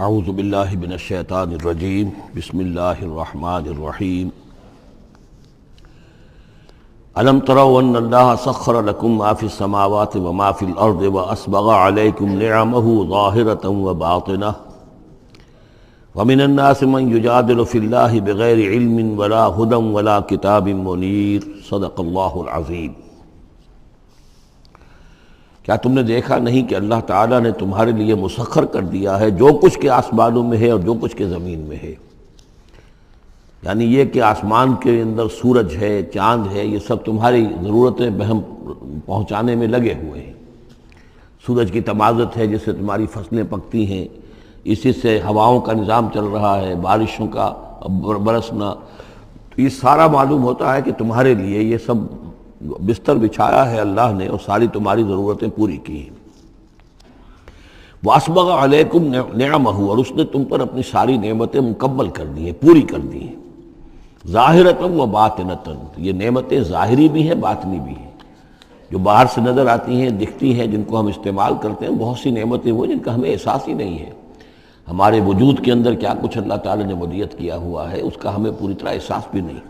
اعوذ باللہ من الشیطان الرجیم بسم اللہ الرحمن الرحیم الم تروا ان اللہ سخر لکم ما فی السماوات وما فی الارض واسبغ علیکم نعمہ ظاہرۃ وباطنہ ومن الناس من یجادل فی اللہ بغیر علم ولا ہدی ولا کتاب منیر صدق اللہ العظیم۔ کیا تم نے دیکھا نہیں کہ اللہ تعالیٰ نے تمہارے لیے مسخر کر دیا ہے جو کچھ کے آسمانوں میں ہے اور جو کچھ کے زمین میں ہے؟ یعنی یہ کہ آسمان کے اندر سورج ہے، چاند ہے، یہ سب تمہاری ضرورتیں بہم پہنچانے میں لگے ہوئے ہیں۔ سورج کی تمازت ہے جس سے تمہاری فصلیں پکتی ہیں، اسی سے ہواؤں کا نظام چل رہا ہے، بارشوں کا برسنا، یہ سارا معلوم ہوتا ہے کہ تمہارے لیے یہ سب بستر بچھایا ہے اللہ نے اور ساری تمہاری ضرورتیں پوری کی ہیں۔ وَأَسْبَغَ عَلَيْكُمْ نِعَمَهُ، اور اس نے تم پر اپنی ساری نعمتیں مکمل کر دی ہیں، پوری کر دی ہیں۔ ظاہرۃ و باطنۃ، یہ نعمتیں ظاہری بھی ہیں باطنی بھی ہیں، جو باہر سے نظر آتی ہیں، دکھتی ہیں، جن کو ہم استعمال کرتے ہیں۔ بہت سی نعمتیں وہ جن کا ہمیں احساس ہی نہیں ہے، ہمارے وجود کے اندر کیا کچھ اللہ تعالیٰ نے مدیت کیا ہوا ہے اس کا ہمیں پوری طرح احساس بھی نہیں۔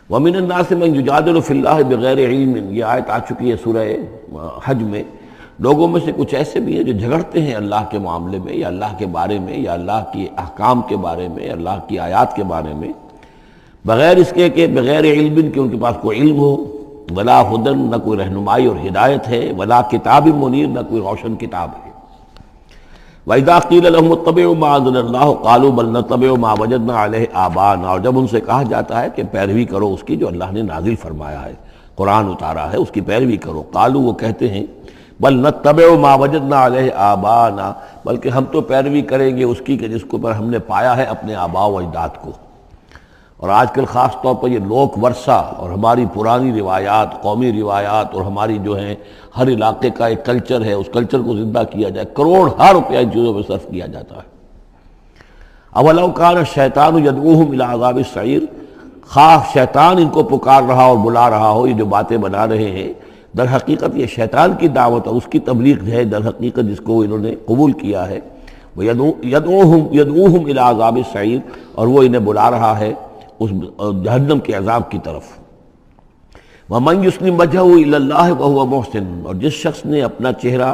وَمِنَ النَّاسِ مَن يُجَادِلُ فِي اللَّهِ بِغَيْرِ عِلْمٍ، یہ آیت آ چکی ہے سورہ حج میں۔ لوگوں میں سے کچھ ایسے بھی ہیں جو جھگڑتے ہیں اللہ کے معاملے میں یا اللہ کے بارے میں یا اللہ کی احکام کے بارے میں، اللہ کی آیات کے بارے میں، بغیر اس کے کہ بغیر علم کہ ان کے پاس کوئی علم ہو، ولا ہدن، نہ کوئی رہنمائی اور ہدایت ہے، ولا کتاب منیر، نہ کوئی روشن کتاب ہے۔ وَإِذَا قِيلَ لَهُمُ اتَّبِعُوا مَا أَنزَلَ اللَّهُ قَالُوا بَلْ نَتَّبِعُ مَا وَجَدْنَا عَلَيْهِ آبَاءَنَا، اور جب ان سے کہا جاتا ہے کہ پیروی کرو اس کی جو اللہ نے نازل فرمایا ہے، قرآن اتارا ہے، اس کی پیروی کرو۔ قالوا، وہ کہتے ہیں، بل نتبع ما وجدنا علیہ آباءنا، بلکہ ہم تو پیروی کریں گے اس کی کہ جس کو پر ہم نے پایا ہے اپنے آباء و اجداد کو۔ اور آج کل خاص طور پر یہ لوک ورثہ اور ہماری پرانی روایات، قومی روایات اور ہماری جو ہیں ہر علاقے کا ایک کلچر ہے، اس کلچر کو زندہ کیا جائے، کروڑ ہر روپیہ ان چیزوں میں صرف کیا جاتا ہے۔ اولو کان الشیطان یدعوہم الی عذاب السعیر، خواہ شیطان ان کو پکار رہا اور بلا رہا ہو، یہ جو باتیں بنا رہے ہیں در حقیقت یہ شیطان کی دعوت اور اس کی تبلیغ ہے در حقیقت، جس کو انہوں نے قبول کیا ہے۔ یدعوہم الی عذاب السعیر، اور وہ انہیں بلا رہا ہے اس جہنم کے عذاب کی طرف۔ وَمَن يُسْلِمْ وَجْهَهُ إِلَى اللَّهِ وَهُوَ مُحْسِنٌ، اور جس شخص نے اپنا چہرہ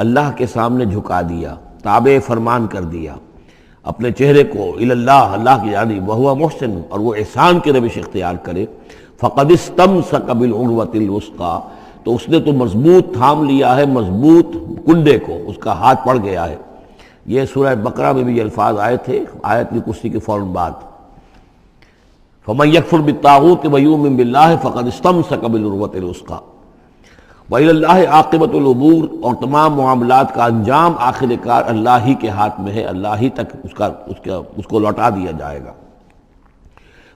اللہ کے سامنے جھکا دیا، تابع فرمان کر دیا اپنے چہرے کو إِلَى اللَّهِ، اللہ کی جانب، وَهُوَ مُحْسِنٌ، اور وہ احسان کی روش اختیار کرے، فَقَدِ اسْتَمْسَكَ بِالْعُرْوَةِ الْوُثْقَىٰ، تو اس نے تو مضبوط تھام لیا ہے مضبوط کنڈے کو، اس کا ہاتھ پڑ گیا ہے۔ یہ سورہ بقرہ میں بھی یہ الفاظ آئے تھے آیت الکرسی کے فوراً بعد۔ فَمَن يَكْفُرْ بِالطَّاغُوتِ وَيُؤْمِن بِاللَّهِ فَقَدِ اسْتَمْسَكَ بِالْعُرْوَةِ الْوُثْقَىٰ وَإِلَى اللَّهِ عَاقِبَةُ الْأُمُورِ، اور تمام معاملات کا انجام آخر کار اللہ ہی کے ہاتھ میں ہے، اللہ ہی تک اس کو لوٹا دیا جائے گا۔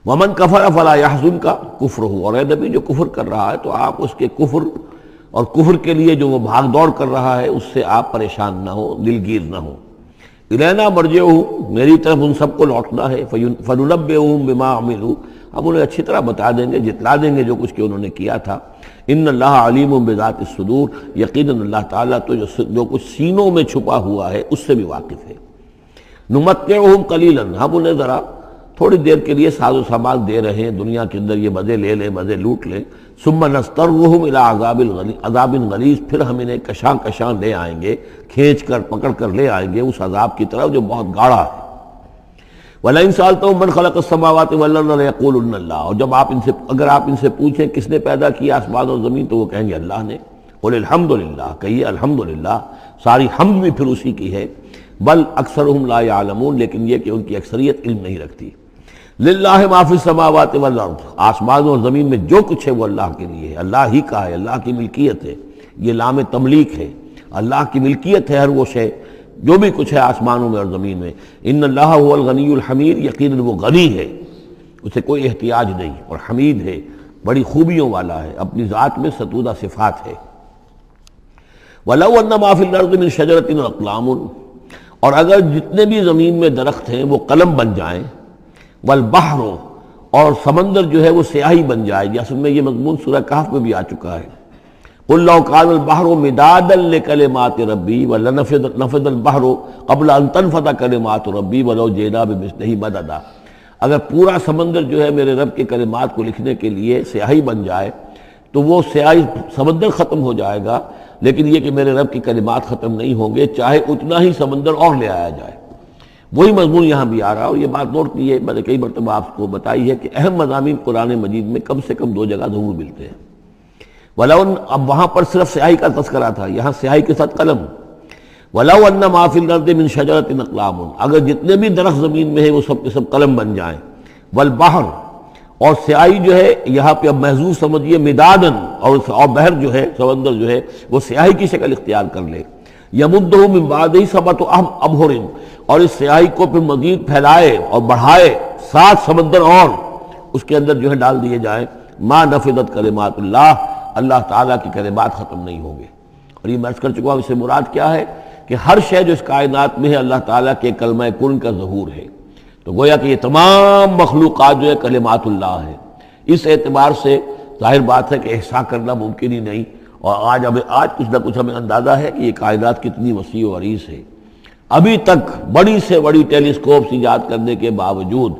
وَمَن كَفَرَ فَلَا يَحْزُنكَ كُفْرُهُ، اور اے نبی جو کفر کر رہا ہے تو آپ اس کے کفر اور کفر کے لیے جو وہ بھاگ دوڑ کر رہا ہے اس سے آپ پریشان نہ ہو، دلگیر نہ ہو۔ الینا مرجعہم، میری طرف ان سب کو لوٹنا ہے، فننبئہم بما عملوا، ہم انہیں اچھی طرح بتا دیں گے، جتلا دیں گے جو کچھ کہ انہوں نے کیا تھا۔ ان اللہ علیم بذات الصدور، یقیناً اللہ تعالیٰ تو جو کچھ سینوں میں چھپا ہوا ہے اس سے بھی واقف ہے۔ نمتعہم قلیلا، ہم انہیں ذرا تھوڑی دیر کے لیے ساز و سامان دے رہے ہیں، دنیا کے اندر یہ مزے لے لیں، مزے لوٹ لیں۔ ثم نضطرہم الی عذاب غلیظ، پھر ہم انہیں کشاں کشاں لے آئیں گے، کھینچ کر پکڑ کر لے آئیں گے اس عذاب کی طرف جو بہت گاڑھا ہے۔ وَلَئِن سَأَلْتَهُم مَّن خَلَقَ السَّمَاوَاتِ وَالْأَرْضَ لَيَقُولُنَّ اللَّهُ، اور جب اگر آپ ان سے پوچھیں کس نے پیدا کیا آسمان اور زمین تو وہ کہیں گے اللہ نے۔ قُلِ الْحَمْدُ لِلَّهِ، کہیے الحمدللہ، ساری حمد بھی پھر اسی کی ہے۔ بل اکثرہم لا یعلمون، لیکن یہ کہ ان کی اکثریت علم نہیں رکھتی۔ للہ ما فی السماوات والارض، آسمان اور زمین میں جو کچھ ہے وہ اللہ کے لیے ہے، اللہ ہی کا ہے، اللہ کی ملکیت ہے، یہ لام تملیک ہے، اللہ کی ملکیت ہے ہر وہ شے جو بھی کچھ ہے آسمانوں میں اور زمین میں۔ ان اللہ هو الغنی الحمید، یقیناً وہ غنی ہے، اسے کوئی احتیاج نہیں، اور حمید ہے، بڑی خوبیوں والا ہے، اپنی ذات میں ستودہ صفات ہے۔ وَلَوْ أَنَّ مَا فِي الْأَرْضِ مِنْ شَجَرَةٍ أَقْلَامٌ، اور اگر جتنے بھی زمین میں درخت ہیں وہ قلم بن جائیں، والبحر، اور سمندر جو ہے وہ سیاہی بن جائے، جیسے میں یہ مضمون سورہ کہف میں بھی آ چکا ہے۔ قل لو كان البحر مدادا لكلمات ربي ولنفد البحر قبل ان تنفد كلمات ربي ولو جئنا بمثله مددا، اگر پورا سمندر جو ہے میرے رب کے کلمات کو لکھنے کے لیے سیاہی بن جائے تو وہ سیاہی سمندر ختم ہو جائے گا، لیکن یہ کہ میرے رب کے کلمات ختم نہیں ہوں گے چاہے اتنا ہی سمندر اور لے آیا جائے۔ وہی مضمون یہاں بھی آ رہا، اور یہ بات نوٹ کی ہے، میں نے کئی مرتبہ آپ کو بتائی ہے کہ اہم مضامین قرآن مجید میں کم سے کم 2 جگہ ضرور ملتے ہیں۔ وَلَوْ، اب وہاں پر صرف سیاہی کا تذکرہ تھا، یہاں سیاہی کے ساتھ قلم۔ وَلَوْ أَنَّ مَا فِي الْأَرْضِ مِنْ شَجَرَةٍ أَقْلَامٌ، اگر جتنے بھی درخت زمین میں ہیں وہ سب کے سب قلم بن جائیں۔ وَالْبَحْرُ، اور سیاہی جو ہے یہاں پہ اب محظوظ سمجھیے مدادن، اور بحر جو ہے سمندر جو ہے وہ سیاہی کی شکل اختیار کر لے۔ یمدہ من بعدہ سبعۃ ابحر، اور اس سیاہی کو پھر مزید پھیلائے اور بڑھائے 7 سمندر اور اس کے اندر جو ہے ڈال دیے جائیں۔ ما نفدت کلمات اللہ، اللہ تعالیٰ کی کلمات ختم نہیں ہوں گے۔ اور یہ میں عرض کر چکا ہوں، اس سے مراد کیا ہے کہ ہر شے جو اس کائنات میں ہے اللہ تعالیٰ کے کلمہ کن کا ظہور ہے، تو گویا کہ یہ تمام مخلوقات جو ہے کلمات اللہ ہے۔ اس اعتبار سے ظاہر بات ہے کہ احصاء کرنا ممکن ہی نہیں، اور آج کچھ نہ کچھ ہمیں اندازہ ہے کہ یہ کائنات کتنی وسیع و عریض ہے۔ ابھی تک بڑی سے بڑی ٹیلیسکوپس ایجاد کرنے کے باوجود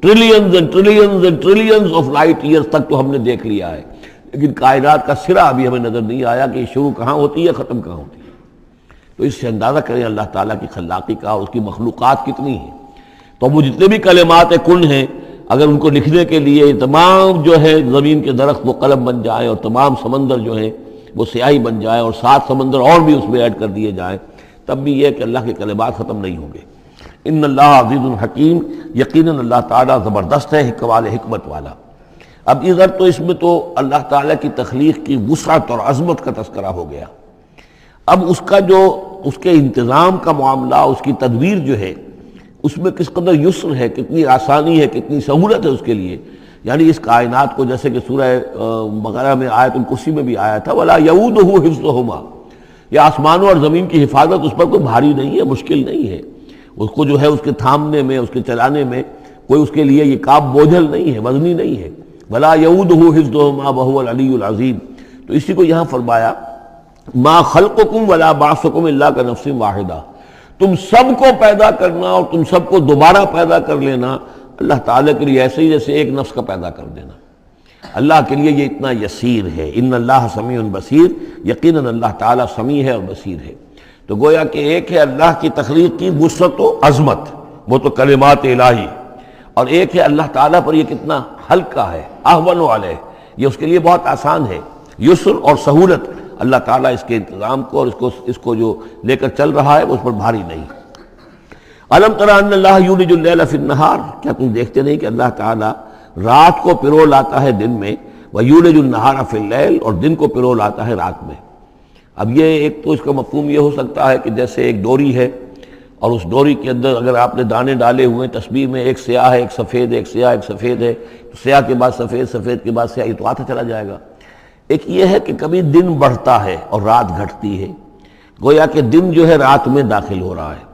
trillions and trillions and trillions of light years تک تو ہم نے دیکھ لیا ہے، لیکن کائنات کا سرا ابھی ہمیں نظر نہیں آیا کہ شروع کہاں ہوتی ہے ختم کہاں ہوتی ہے۔ تو اس سے اندازہ کریں اللہ تعالیٰ کی خلاقی کا اور اس کی مخلوقات کتنی ہیں۔ تو وہ جتنے بھی کلمات کن ہیں، اگر ان کو لکھنے کے لیے تمام جو ہے زمین کے درخت وہ قلم بن جائیں اور تمام سمندر جو ہیں وہ سیاہی بن جائیں اور 7 سمندر اور بھی اس میں ایڈ کر دیے جائیں، تب بھی یہ کہ اللہ کے کلمات ختم نہیں ہوں گے۔ ان اللہ عزیز الحکیم، یقیناً اللہ تعالیٰ زبردست ہے، حکمت والا۔ اب ادھر تو اس میں تو اللہ تعالیٰ کی تخلیق کی وسعت اور عظمت کا تذکرہ ہو گیا، اب اس کا جو اس کے انتظام کا معاملہ، اس کی تدبیر جو ہے اس میں کس قدر یسر ہے، کتنی آسانی ہے، کتنی سہولت ہے اس کے لیے۔ یعنی اس کائنات کو جیسے کہ سورہ بقرہ میں آیت الکرسی میں بھی آیا تھا وَلَا يَئُودُهُ حِفْظُهُمَا، یہ آسمانوں اور زمین کی حفاظت اس پر کوئی بھاری نہیں ہے، مشکل نہیں ہے، اس کو جو ہے اس کے تھامنے میں، اس کے چلانے میں کوئی اس کے لیے یہ کام بوجھل نہیں ہے، وزنی نہیں ہے۔ وَلَا يَئُودُهُ حِفْظُهُمَا وَهُوَ الْعَلِيُّ الْعَظِيمُ، تو اسی کو یہاں فرمایا مَا خَلْقُكُمْ وَلَا بَعْثُكُمْ إِلَّا كَنَفْسٍ وَاحِدَةٍ، تم سب کو پیدا کرنا اور تم سب کو دوبارہ پیدا کر لینا اللہ تعالیٰ کے لیے ایسے ہی جیسے ایک نفس کا پیدا کر دینا، اللہ کے لیے یہ اتنا یسیر ہے۔ ان اللہ سمیع بصیر، یقیناً اللہ تعالیٰ سمیع ہے اور بصیر ہے۔ تو گویا کہ ایک ہے اللہ کی تخلیق کی وسعت و عظمت، وہ تو کلمات الہی، اور ایک ہے اللہ تعالیٰ پر یہ کتنا ہلکا ہے، اہون علیہ، یہ اس کے لیے بہت آسان ہے، یسر اور سہولت اللہ تعالیٰ اس کے انتظام کو اور اس کو جو لے کر چل رہا ہے وہ اس پر بھاری نہیں۔ الم تری ان اللہ یولج اللیل فی النہار، کیا تم دیکھتے نہیں کہ اللہ تعالیٰ رات کو پرو لاتا ہے دن میں، ویولج النہار فی اللیل، اور دن کو پرو لاتا ہے رات میں۔ اب یہ ایک تو اس کا مفہوم یہ ہو سکتا ہے کہ جیسے ایک ڈوری ہے اور اس ڈوری کے اندر اگر آپ نے دانے ڈالے ہوئے ہیں، تسبیح میں ایک سیاہ ہے ایک سفید ہے، ایک سیاہ ایک سفید ہے، تو سیاہ کے بعد سفید، سفید کے بعد سیاہ، یہ تو آتا چلا جائے گا۔ ایک یہ ہے کہ کبھی دن بڑھتا ہے اور رات گھٹتی ہے، گویا کہ دن جو ہے رات میں داخل ہو رہا ہے،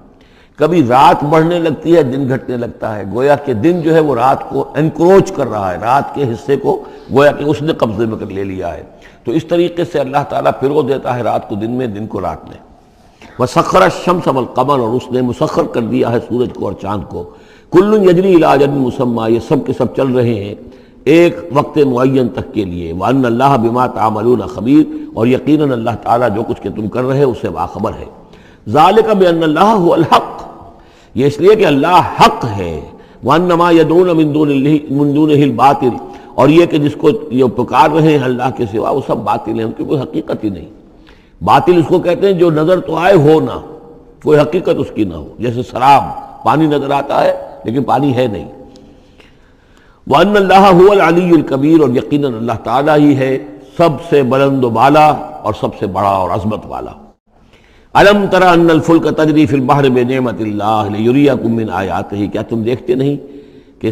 کبھی رات بڑھنے لگتی ہے دن گھٹنے لگتا ہے، گویا کہ دن جو ہے وہ رات کو انکروچ کر رہا ہے، رات کے حصے کو گویا کہ اس نے قبضے میں کر لے لیا ہے۔ تو اس طریقے سے اللہ تعالیٰ پھرو دیتا ہے رات کو دن میں، دن کو رات میں۔ وَسَخَّرَ الشَّمْسَ وَالْقَمَرَ، اور اس نے مسخر کر دیا ہے سورج کو اور چاند کو، كُلٌّ يَجْرِي إِلَىٰ أَجَلٍ مُّسَمًّى، یہ سب کے سب چل رہے ہیں ایک وقت معین تک کے لیے۔ وَأَنَّ اللَّهَ بِمَا تَعْمَلُونَ خَبِيرٌ، اور یقیناً اللہ تعالیٰ جو کچھ کہ تم کر رہے اس سے باخبر ہے۔ ذَلِكَ بِأَنَّ اللَّهَ هُوَ الْحَقُّ، یہ اس لیے کہ اللہ حق ہے۔ وَأَنَّ مَا يَدْعُونَ مِن دُونِهِ الْبَاطِلُ، اور یہ کہ جس کو یہ پکار رہے ہیں اللہ کے سوا وہ سب باطل ہیں، ان کی کوئی حقیقت ہی نہیں۔ باطل اس کو کہتے ہیں جو نظر تو آئے ہو نہ، کوئی حقیقت اس کی نہ ہو، جیسے سراب، پانی نظر آتا ہے لیکن پانی ہے نہیں۔ وَأَنَّ اللَّهَ هُوَ الْعَلِيُّ الْكَبِيرُ، اور یقیناً اللہ تعالیٰ ہی ہے سب سے بلند و بالا اور سب سے بڑا اور عظمت والا۔ أَلَمْ تَرَ أَنَّ الْفُلْكَ تَجْرِي فِي الْبَحْرِ بِنِعْمَتِ اللَّهِ لِيُرِيَكُم مِّنْ آيَاتِهِ، کیا تم دیکھتے نہیں کہ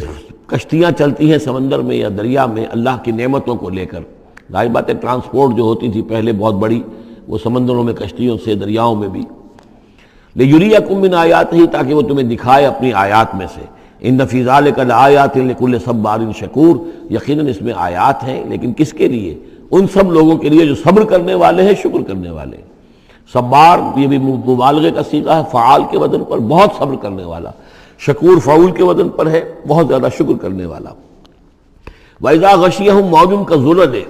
کشتیاں چلتی ہیں سمندر میں یا دریا میں اللہ کی نعمتوں کو لے کر؟ ظاہر بات ہے ٹرانسپورٹ جو ہوتی تھی پہلے بہت بڑی، وہ سمندروں میں کشتیوں سے، دریاؤں میں بھی۔ لِيُرِيَكُم مِّنْ آيَاتِهِ، تاکہ وہ تمہیں دکھائے اپنی آیات میں سے۔ ان فی ذلک لآیات لکل صبار شکور، یقیناً اس میں آیات ہیں لیکن کس کے لیے؟ ان سب لوگوں کے لیے جو صبر کرنے والے ہیں، شکر کرنے والے ہیں۔ صبار یہ بھی مبالغے کا صیغہ ہے، فعال کے وزن پر، بہت صبر کرنے والا۔ شکور فعول کے وزن پر ہے، بہت زیادہ شکر کرنے والا۔ وَإِذَا غَشِيَهُم مَّوْجٌ كَالظُّلَلِ،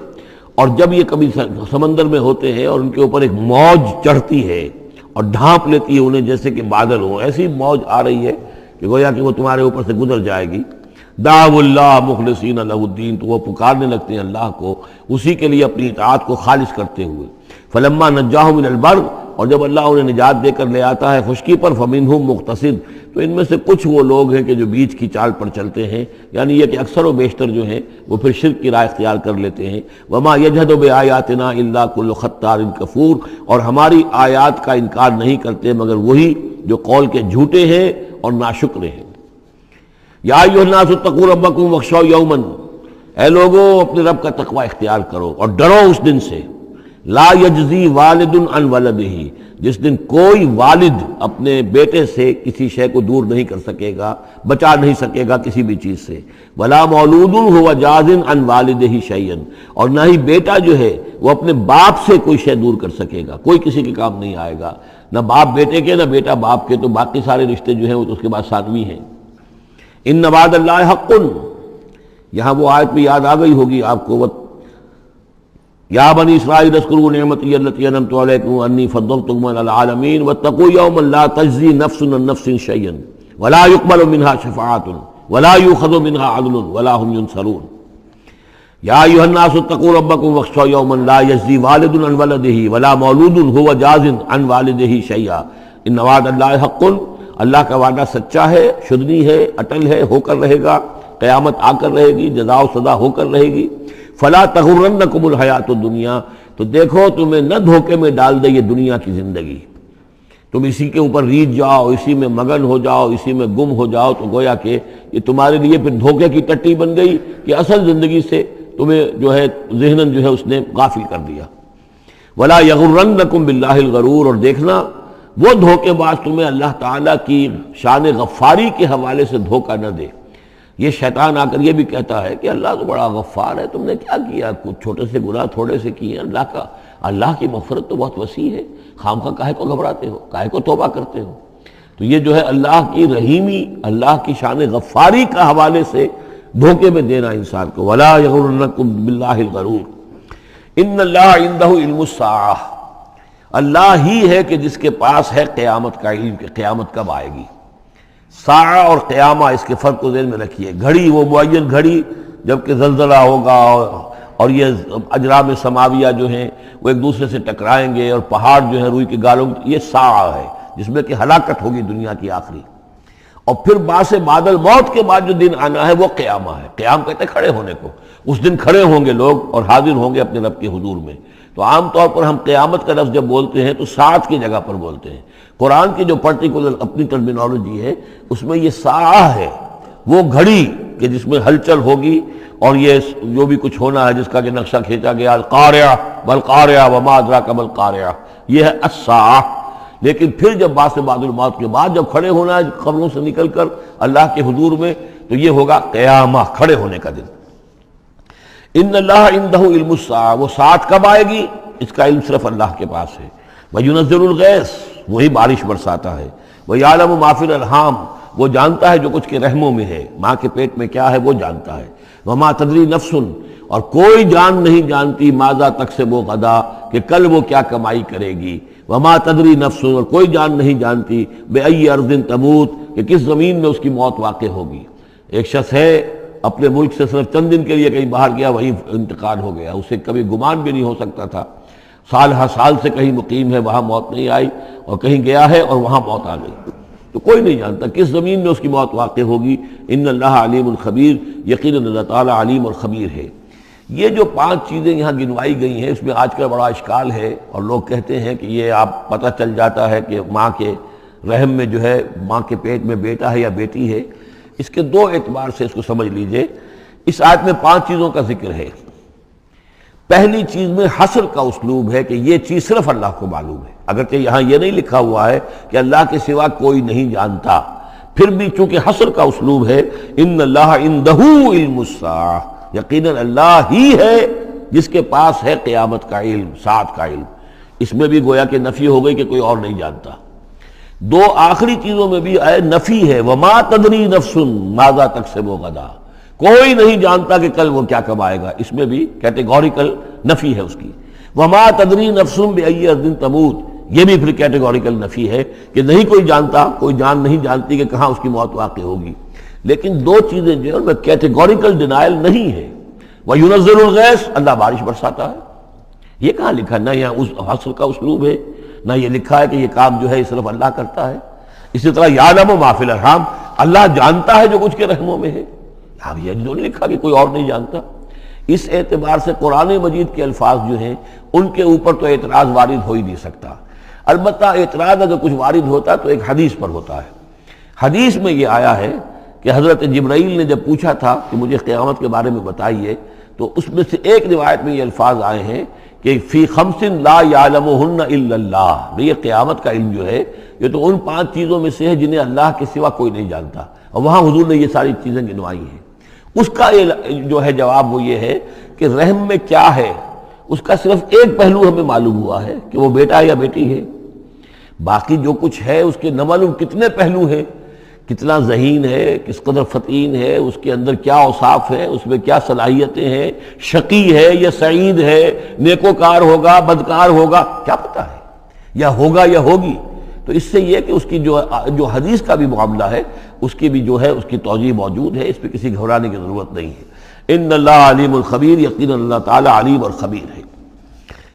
اور جب یہ کبھی سمندر میں ہوتے ہیں اور ان کے اوپر ایک موج چڑھتی ہے اور ڈھانپ لیتی ہے انہیں جیسے کہ بادل ہوں، ایسی موج آ رہی ہے کہ گویا کہ وہ تمہارے اوپر سے گزر جائے گی۔ دعوا اللہ مخلصین لہ الدین، تو وہ پکارنے لگتے ہیں اللہ کو اسی کے لیے اپنی اطاعت کو خالص کرتے ہوئے۔ فلما نجاہم الی البر، اور جب اللہ انہیں نجات دے کر لے آتا ہے خشکی پر، فمنہم مقتصد، تو ان میں سے کچھ وہ لوگ ہیں کہ جو بیچ کی چال پر چلتے ہیں، یعنی یہ کہ اکثر و بیشتر جو ہیں وہ پھر شرک کی راہ اختیار کر لیتے ہیں۔ وما یجحد بآیاتنا الا کل ختار کفور، اور ہماری آیات کا انکار نہیں کرتے مگر وہی جو قول کے جھوٹے ہیں اور ناشکر ہیں۔ یا ایھا الناس اتقوا ربکم واخشوا یوما، اے لوگو اپنے رب کا تقوی اختیار کرو اور ڈرو اس دن سے، لا یجزی والد عن ولدہ، جس دن کوئی والد اپنے بیٹے سے کسی شے کو دور نہیں کر سکے گا، بچا نہیں سکے گا کسی بھی چیز سے، ولا مولود هو جاز عن والدہ شیئا، اور نہ ہی بیٹا جو ہے وہ اپنے باپ سے کوئی شے دور کر سکے گا، کوئی کسی کے کام نہیں آئے گا، نہ باپ بیٹے کے نہ بیٹا باپ کے، تو باقی سارے رشتے جو ہیں وہ تو اس کے بعد ثانوی ہیں۔ ان وعد اللہ حق، یہاں وہ آیت بھی یاد آ گئی ہوگی آپ کو، یا بنی اسرائیل اذکروا نعمتی التی انعمت علیکم انی فضلتکم علی العالمین واتقوا یوما لا تجزی نفس عن نفس شیئا ولا یقبل منها شفاعۃ ولا یؤخذ منها عدل ولا هم ينصرون۔ یا ایھا الناس اتقوا ربکم واخشوا یوما لا یجزی والد عن ولدہ ولا مولود هو جاز عن والدہ شیئا ان وعد اللہ حق، اللہ کا وعدہ سچا ہے، شدنی ہے، اٹل ہے، ہو کر رہے گا، قیامت آ کر رہے گی، جزا و سزا ہو کر رہے گی۔ فلا تغرنکم الحیات الدنیا، تو دیکھو تمہیں نہ دھوکے میں ڈال دے یہ دنیا کی زندگی، تم اسی کے اوپر ریجھ جاؤ، اسی میں مگن ہو جاؤ، اسی میں گم ہو جاؤ، تو گویا کہ یہ تمہارے لیے پھر دھوکے کی ٹٹی بن گئی کہ اصل زندگی سے تمہیں جو ہے ذہناً جو ہے اس نے غافل کر دیا۔ ولا یغرنکم باللہ الغرور، اور دیکھنا وہ دھوکے باز تمہیں اللہ تعالیٰ کی شان غفاری کے حوالے سے دھوکہ نہ دے۔ یہ شیطان آ کر یہ بھی کہتا ہے کہ اللہ تو بڑا غفار ہے، تم نے کیا کیا، کچھ چھوٹے سے گناہ تھوڑے سے کیے، اللہ کی مغفرت تو بہت وسیع ہے، خامخواہ کاہے کو گھبراتے ہو، کاہے کو توبہ کرتے ہو۔ تو یہ جو ہے اللہ کی رحیمی، اللہ کی شان غفاری کا حوالے سے دھوکے میں دینا انسان کو۔ ولا یغرنکم باللہ الغرور ان اللہ عندہ علم الساعہ، اللہ ہی ہے کہ جس کے پاس ہے قیامت کا علم کہ قیامت کب آئے گی۔ ساعہ اور قیامہ، اس کے فرق کو ذہن میں رکھیے۔ گھڑی وہ معین گھڑی جب کہ زلزلہ ہوگا اور یہ اجرام سماویہ جو ہیں وہ ایک دوسرے سے ٹکرائیں گے اور پہاڑ جو ہے روئی کے گالوں، یہ ساعہ ہے جس میں کہ ہلاکت ہوگی دنیا کی آخری۔ اور پھر باعث بادل موت کے بعد جو دن آنا ہے وہ قیامہ ہے۔ قیام کہتے ہیں کھڑے ہونے کو، اس دن کھڑے ہوں گے لوگ اور حاضر ہوں گے اپنے رب کے حضور میں۔ تو عام طور پر ہم قیامت کا لفظ جب بولتے ہیں تو ساعت کی جگہ پر بولتے ہیں۔ قرآن کی جو پرٹیکولر اپنی ٹرمینالوجی ہے اس میں یہ ساعہ ہے، وہ گھڑی کہ جس میں ہلچل ہوگی اور یہ جو بھی کچھ ہونا ہے جس کا کہ نقشہ کھینچا گیا، القاریہ والقاریہ وما ادراک ما القاریہ، یہ ہے الساعہ۔ لیکن پھر جب باعث بعد الموت کے بعد جب کھڑے ہونا ہے قبروں سے نکل کر اللہ کے حضور میں، تو یہ ہوگا قیامہ، کھڑے ہونے کا دن۔ ان اللہ عندہ علم الساعہ، وہ ساعت کب آئے گی اس کا علم صرف اللہ کے پاس ہے۔ وَيُنَزِّلُ الْغَيْثَ، وہی بارش برساتا ہے۔ وَيَعْلَمُ مَا فِي الْأَرْحَامِ، وہ جانتا ہے جو کچھ کے رحموں میں ہے، ماں کے پیٹ میں کیا ہے وہ جانتا ہے۔ وَمَا تَدْرِي نَفْسٌ، اور کوئی جان نہیں جانتی ماذا تکسب غدا، کہ کل وہ کیا کمائی کرے گی۔ وَمَا تَدْرِي نَفْسٌ، اور کوئی جان نہیں جانتی بِأَيِّ أَرْضٍ تَمُوتُ، کہ کس زمین میں اس کی موت واقع ہوگی۔ ایک شخص ہے اپنے ملک سے صرف چند دن کے لیے کہیں باہر گیا، وہیں انتقال ہو گیا، اسے کبھی گمان بھی نہیں ہو سکتا تھا۔ سال ہر سال سے کہیں مقیم ہے، وہاں موت نہیں آئی، اور کہیں گیا ہے اور وہاں موت آ گئی۔ تو کوئی نہیں جانتا کس زمین میں اس کی موت واقع ہوگی۔ ان اللہ علیم الخبیر، یقیناً اللہ تعالیٰ علیم اور خبیر ہے۔ یہ جو 5 چیزیں یہاں گنوائی گئی ہیں، اس میں آج کل بڑا اشکال ہے، اور لوگ کہتے ہیں کہ یہ آپ پتہ چل جاتا ہے کہ ماں کے رحم میں جو ہے، ماں کے پیٹ میں بیٹا ہے یا بیٹی ہے۔ اس کے 2 اعتبار سے اس کو سمجھ لیجئے۔ اس آیت میں 5 چیزوں کا ذکر ہے۔ پہلی چیز میں حصر کا اسلوب ہے کہ یہ چیز صرف اللہ کو معلوم ہے، اگرچہ یہاں یہ نہیں لکھا ہوا ہے کہ اللہ کے سوا کوئی نہیں جانتا، پھر بھی چونکہ حصر کا اسلوب ہے، ان اللہ عندہ علم الساعہ، یقیناً اللہ ہی ہے جس کے پاس ہے قیامت کا علم، ساعت کا علم۔ اس میں بھی گویا کہ نفی ہو گئی کہ کوئی اور نہیں جانتا۔ دو آخری چیزوں میں بھی آئے نفی ہے، وما تدری نفس ماذا تکسب غدا، کوئی نہیں جانتا کہ کل وہ کیا کمائے گا، اس میں بھی کیٹیگوریکل نفی ہے اس کی۔ وما تدری نفس بأی ارض تموت، یہ بھی پھر کیٹیگوریکل نفی ہے کہ نہیں کوئی جانتا، کوئی جان نہیں جانتی کہ کہاں اس کی موت واقع ہوگی۔ لیکن دو چیزیں جو ہیں ان میں کیٹیگوریکل ڈینائل نہیں ہے۔ وَيُنَزِّلُ الْغَيْثَ، اللہ بارش برساتا ہے، یہ کہاں لکھا؟ نہ یہاں اس حصر کا اسلوب ہے، نہ یہ لکھا ہے کہ یہ کام جو ہے صرف اللہ کرتا ہے۔ اسی طرح یعلم ما فی الارحام، اللہ جانتا ہے جو کچھ کے رحموں میں ہے، اب یہ جو نہیں لکھا کہ کوئی اور نہیں جانتا۔ اس اعتبار سے قرآن مجید کے الفاظ جو ہیں ان کے اوپر تو اعتراض وارد ہو ہی نہیں سکتا۔ البتہ اعتراض اگر کچھ وارد ہوتا تو ایک حدیث پر ہوتا ہے۔ حدیث میں یہ آیا ہے کہ حضرت جبرائیل نے جب پوچھا تھا کہ مجھے قیامت کے بارے میں بتائیے، تو اس میں سے ایک روایت میں یہ الفاظ آئے ہیں کہ فی خمس لا یعلمہن الا اللہ، یہ قیامت کا علم جو ہے یہ تو ان 5 چیزوں میں سے ہے جنہیں اللہ کے سوا کوئی نہیں جانتا، اور وہاں حضور نے یہ ساری چیزیں گنوائی ہیں۔ اس کا جو ہے جواب وہ یہ ہے کہ رحم میں کیا ہے اس کا صرف ایک پہلو ہمیں معلوم ہوا ہے کہ وہ بیٹا یا بیٹی ہے، باقی جو کچھ ہے اس کے نہ معلوم کتنے پہلو ہیں، کتنا ذہین ہے، کس قدر فطین ہے، اس کے اندر کیا اوصاف ہے، اس میں کیا صلاحیتیں ہیں، شقی ہے یا سعید ہے، نیکوکار ہوگا بدکار ہوگا، کیا پتہ ہے، یا ہوگا یا ہوگی۔ تو اس سے یہ کہ اس کی جو حدیث کا بھی معاملہ ہے اس کی بھی جو ہے اس کی توجیہ موجود ہے، اس پہ کسی گھبرانے کی ضرورت نہیں ہے۔ ان اللہ علیم الخبیر، یقینا اللہ تعالی علیم اور خبیر ہے۔